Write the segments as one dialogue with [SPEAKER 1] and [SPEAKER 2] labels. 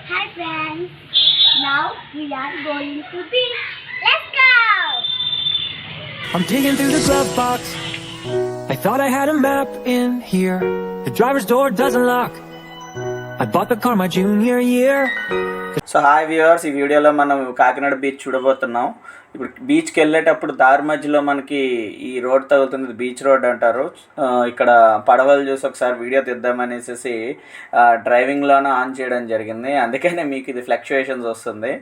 [SPEAKER 1] Hi friends. Now we are going to beach. Let's go.
[SPEAKER 2] I'm digging through the glove box. I thought I had a map in here. The driver's door doesn't lock. I bought the car my junior year.
[SPEAKER 3] So hi viewers, ఈ వీడియోలో మనం Kakinada beach చూడబోతున్నాం. ఇప్పుడు బీచ్కి వెళ్ళేటప్పుడు దారి మధ్యలో మనకి ఈ రోడ్ తగులుతుంది, బీచ్ రోడ్ అంటారు. ఇక్కడ పడవలు చూసి ఒకసారి వీడియో తీద్దామనేసి డ్రైవింగ్లోనే ఆన్ చేయడం జరిగింది. అందుకనే మీకు ఇది ఫ్లక్చుయేషన్స్ వస్తుంది.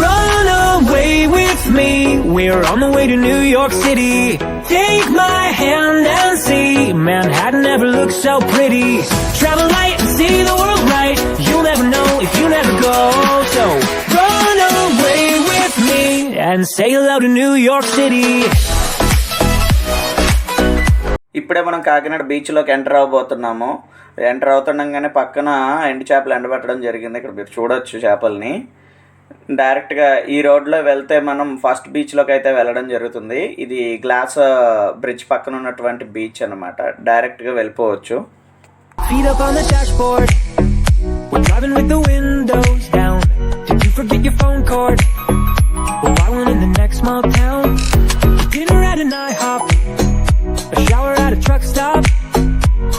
[SPEAKER 2] Run away with me, we're on the way to New York City. Take my hand and see, Manhattan never looks so pretty. Travel light and see the world right, you'll never know if you never go. So run away with me and say hello to New York City.
[SPEAKER 3] ఇప్పుడే మనం Kakinada బీచ్లోకి enter అవ్వబోతున్నాము. Enter అవుతుండగానే పక్కన ఎండు చేపలు ఎండబెట్టడం జరిగింది. ఇక్కడ మీరు చూడొచ్చు చేపల్ని. డైరెక్ట్గా ఈ రోడ్లో వెళ్తే మనం ఫస్ట్ బీచ్లోకి అయితే వెళ్ళడం జరుగుతుంది. ఇది గ్లాస్ బ్రిడ్జ్ పక్కన ఉన్నటువంటి బీచ్ అన్నమాట. డైరెక్ట్గా వెళ్ళిపోవచ్చు.
[SPEAKER 2] Feet up on the dashboard, we're driving with the windows down. Did you forget your phone cord? Well, I went in the next small town. Dinner at an IHOP, a shower at a truck stop.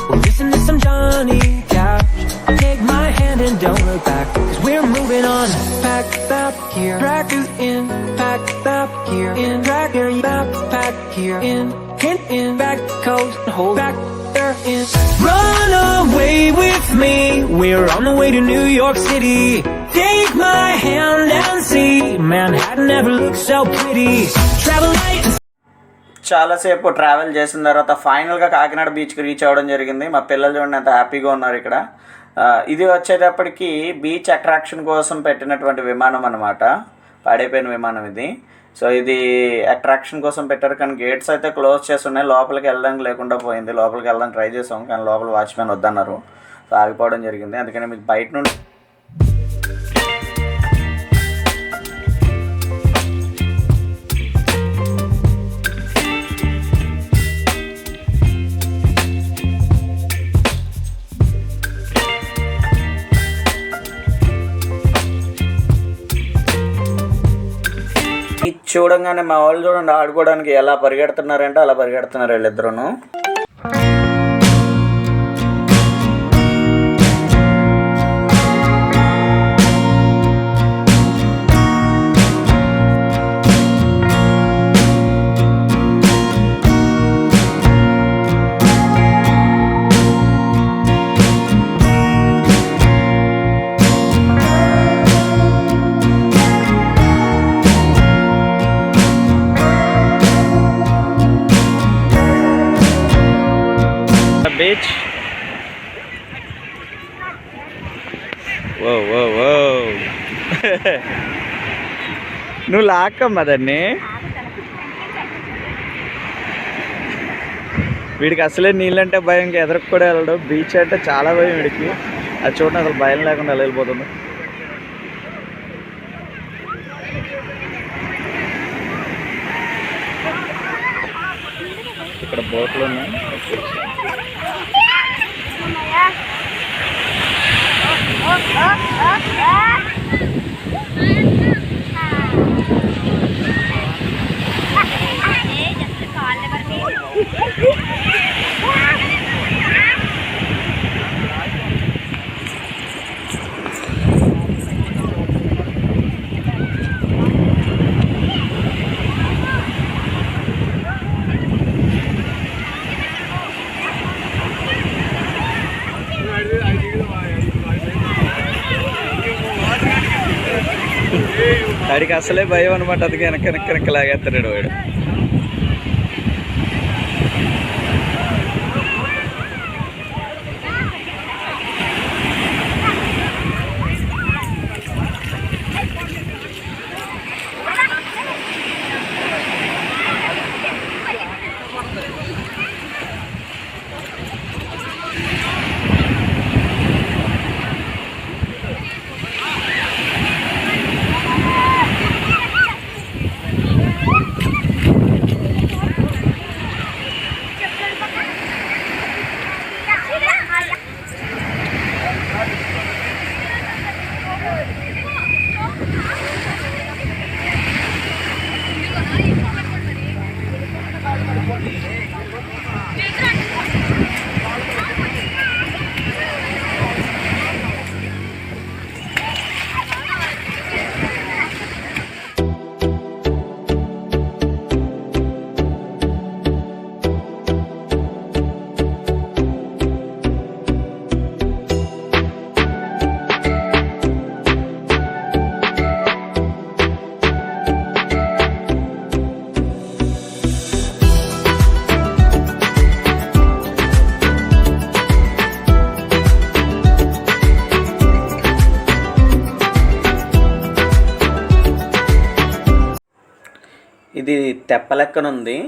[SPEAKER 2] We'll listen to some Johnny Cash. Take my hand and don't look back, 'cause we're moving on. Pack up here, drag you in. Pack up here, in. Drag your backpack here, in back coast, hold back there in. Run away with me, we're on the way to New York City. Take my hand and see, Manhattan never looks so pretty. Travel light.
[SPEAKER 3] చాలాసేపు travel చేసిన తర్వాత ఫైనల్గా కాకినాడ బీచ్కి reach అవ్వడం జరిగింది. మా పిల్లలు చూడండి ఎంత హ్యాపీగా ఉన్నారు ఇక్కడ. ఇది వచ్చేటప్పటికి బీచ్ అట్రాక్షన్ కోసం పెట్టినటువంటి విమానం అన్నమాట. పాడైపోయిన విమానం ఇది. సో ఇది అట్రాక్షన్ కోసం పెట్టారు, కానీ గేట్స్ అయితే క్లోజ్ చేస్తున్నాయి. లోపలికి వెళ్ళడానికి లేకుండా పోయింది. లోపలికి వెళ్ళడానికి ట్రై చేసాం, కానీ లోపల వాచ్మెన్ వద్దన్నారు. సో ఆగిపోవడం జరిగింది. అందుకని మీకు బయట నుండి చూడంగానే మా వాళ్ళు చూడండి ఆడుకోవడానికి ఎలా పరిగెడుతున్నారంటే అలా పరిగెడుతున్నారు వీళ్ళిద్దరూ. బీచ్ నువ్వు లాక్కమ్మా దాన్ని. వీడికి అసలే నీళ్ళంటే భయం, ఇంకా ఎదరకు కూడా వెళ్ళడు. బీచ్ అంటే చాలా భయం వీడికి. అది చూడండి అసలు భయం లేకుండా అలా వెళ్ళిపోతుంది. ఇక్కడ బోట్లు ఉన్నాయి. వాడికి అసలే భయం అనమాట. అందుకే వెనక లాగేస్తాడు వాడు. ఇది తెప్పలెక్కనుంది.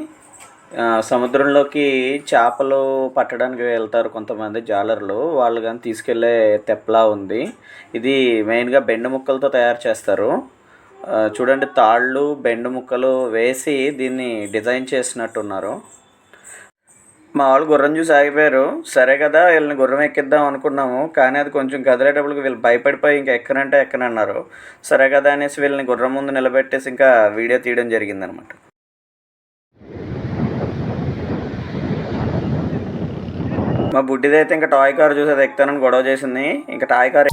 [SPEAKER 3] సముద్రంలోకి చేపలు పట్టడానికి వెళ్తారు కొంతమంది జాలర్లు, వాళ్ళు కానీ తీసుకెళ్ళే తెప్పలా ఉంది. ఇది మెయిన్గా బెండు ముక్కలతో తయారు చేస్తారు. చూడండి, తాళ్ళు బెండు ముక్కలు వేసి దీన్ని డిజైన్ చేసినట్టున్నారు. మా వాళ్ళు గుర్రం చూసి ఆగిపోయారు. సరే కదా, వీళ్ళని గుర్రం ఎక్కిద్దాం అనుకున్నాము, కానీ అది కొంచెం కదిలేటప్పటికి వీళ్ళు భయపడిపోయి ఇంకా ఎక్కనంటే ఎక్కనన్నారు. సరే కదా అనేసి వీళ్ళని గుర్రం ముందు నిలబెట్టేసి ఇంకా వీడియో తీయడం జరిగిందనమాట. మా బుడ్డిదైతే ఇంకా టాయ్ కార్ చూసి అది ఎక్కుతానని గొడవ చేసింది. ఇంకా టాయ్ కార్